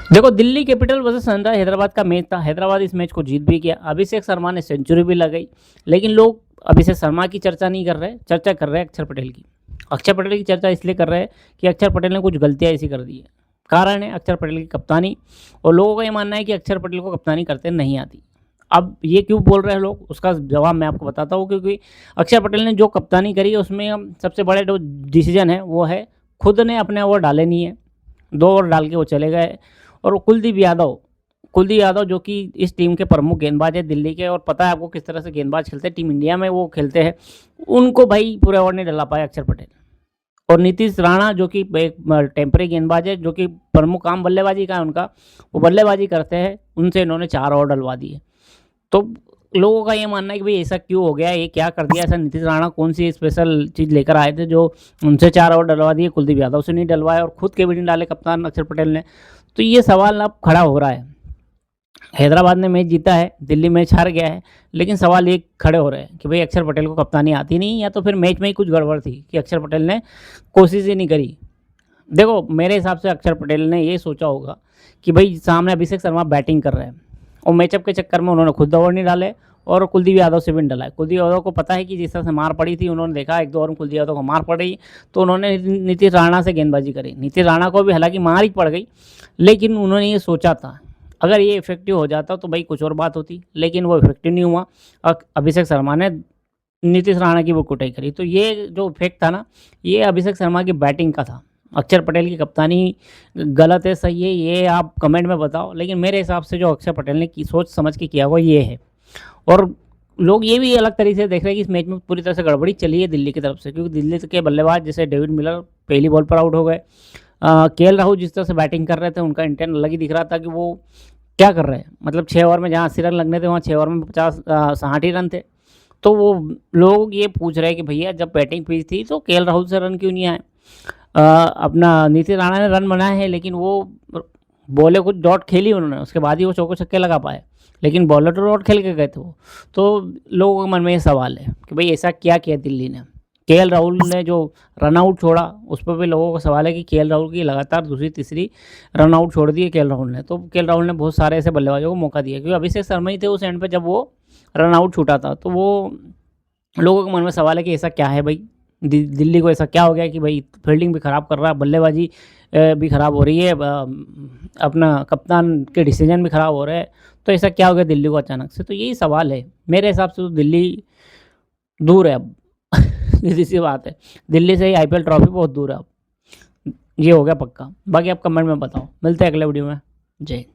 देखो, Delhi capital versus sunrise Hyderabad का match था। हैदराबाद इस मैच को जीत भी गया। अभिषेक शर्मा ने सेंचुरी भी लगाई। लेकिन लोग अभिषेक शर्मा की चर्चा नहीं कर रहे, चर्चा कर रहे हैं अक्षर पटेल की। अक्षर पटेल की चर्चा इसलिए कर रहे हैं कि अक्षर पटेल ने कुछ गलतियाँ ऐसी कर दी है। कारण है अक्षर पटेल की कप्तानी, और लोगों का ये मानना है कि अक्षर पटेल को कप्तानी करते नहीं आती। अब ये क्यों बोल रहे हैं लोग, उसका जवाब मैं आपको बताता हूँ। क्योंकि अक्षर पटेल ने जो कप्तानी करी है उसमें हम सबसे बड़े जो डिसीजन है वो है, खुद ने अपने ओवर डाले नहीं है, 2 ओवर डाल के वो चले गए। और कुलदीप यादव जो कि इस टीम के प्रमुख गेंदबाज है दिल्ली के, और पता है आपको किस तरह से गेंदबाज खेलते हैं, टीम इंडिया में वो खेलते हैं, उनको भाई पूरे ओवर नहीं डला पाए अक्षर पटेल। और नीतीश राणा जो कि एक टेम्परेरी गेंदबाज है, जो कि प्रमुख काम बल्लेबाजी का है उनका, वो बल्लेबाजी करते हैं, उनसे इन्होंने 4 ओवर डलवा दिए। तो लोगों का ये मानना है कि भाई ऐसा क्यों हो गया, ये क्या कर दिया ऐसा, नीतीश राणा कौन सी स्पेशल चीज़ लेकर आए थे जो उनसे 4 ओवर डलवा दिए, कुलदीप यादव से नहीं डलवाए, और खुद के भी नहीं डाले कप्तान अक्षर पटेल ने। तो ये सवाल अब खड़ा हो रहा है। हैदराबाद ने मैच जीता है, दिल्ली मैच हार गया है, लेकिन सवाल ये खड़े हो रहे हैं कि भाई अक्षर पटेल को कप्तानी आती नहीं, या तो फिर मैच में ही कुछ गड़बड़ थी कि अक्षर पटेल ने कोशिश ही नहीं करी। देखो, मेरे हिसाब से अक्षर पटेल ने ये सोचा होगा कि भाई सामने अभिषेक शर्मा बैटिंग कर रहे हैं, और मैचअप के चक्कर में उन्होंने खुद ओवर नहीं डाले, और कुलदीप यादव से भी नहीं डला है। कुलदीप यादव को पता है कि जिस तरह से मार पड़ी थी, उन्होंने देखा 1-2 ओवर में कुलदीप यादव को मार पड़ रही, तो उन्होंने नीतीश राणा से गेंदबाजी करी। नीतीश राणा को भी हालांकि मार ही पड़ गई, लेकिन उन्होंने ये सोचा था अगर ये इफेक्टिव हो जाता तो भाई कुछ और बात होती, लेकिन वो इफेक्टिव नहीं हुआ। अभिषेक शर्मा ने नीतीश राणा की वो कुटाई करी। तो ये जो इफेक्ट था ना, ये अभिषेक शर्मा की बैटिंग का था। अक्षर पटेल की कप्तानी गलत है, सही है, ये आप कमेंट में बताओ, लेकिन मेरे हिसाब से जो अक्षर पटेल ने की सोच समझ के किया वो ये है। और लोग ये भी अलग तरीके से देख रहे हैं कि इस मैच में पूरी तरह से गड़बड़ी चली है दिल्ली की तरफ से, क्योंकि दिल्ली के बल्लेबाज जैसे डेविड मिलर पहली बॉल पर आउट हो गए। केएल राहुल जिस तरह से बैटिंग कर रहे थे, उनका इंटेंट अलग ही दिख रहा था कि वो क्या कर रहे हैं। मतलब 6 ओवर में जहाँ 80 रन लगने थे, वहाँ 6 ओवर में 50-60 ही रन थे। तो वो लोग ये पूछ रहे हैं कि भैया जब बैटिंग पिच थी तो केएल राहुल से रन क्यों नहीं आए। अपना नीतीश राणा ने रन बनाए हैं, लेकिन वो बॉले कुछ डॉट खेली उन्होंने, उसके बाद ही वो चौके छक्के लगा पाए, लेकिन बॉलर तो डॉट खेल के गए थे वो। तो लोगों के मन में ये सवाल है कि भाई ऐसा क्या किया दिल्ली ने। केएल राहुल ने जो रन आउट छोड़ा, उस पर भी लोगों का सवाल है कि केएल राहुल की लगातार दूसरी तीसरी रन आउट छोड़ दिए केएल राहुल ने। तो केएल राहुल ने बहुत सारे ऐसे बल्लेबाजों को मौका दिया, क्योंकि अभिषेक शर्मा ही थे उस एंड पे जब वो रन आउट छूटा था। तो वो लोगों के मन में सवाल है कि ऐसा क्या है भाई, दिल्ली को ऐसा क्या हो गया कि भाई फील्डिंग भी ख़राब कर रहा है, बल्लेबाजी भी ख़राब हो रही है, अपना कप्तान के डिसीजन भी ख़राब हो रहे हैं। तो ऐसा क्या हो गया दिल्ली को अचानक से, तो यही सवाल है। मेरे हिसाब से तो दिल्ली दूर है अब सीधी सी बात है, दिल्ली से ही आईपीएल ट्रॉफी बहुत दूर है अब, ये हो गया पक्का। बाकी आप कमेंट में बताओ। मिलते हैं अगले वीडियो में। जय हिंद।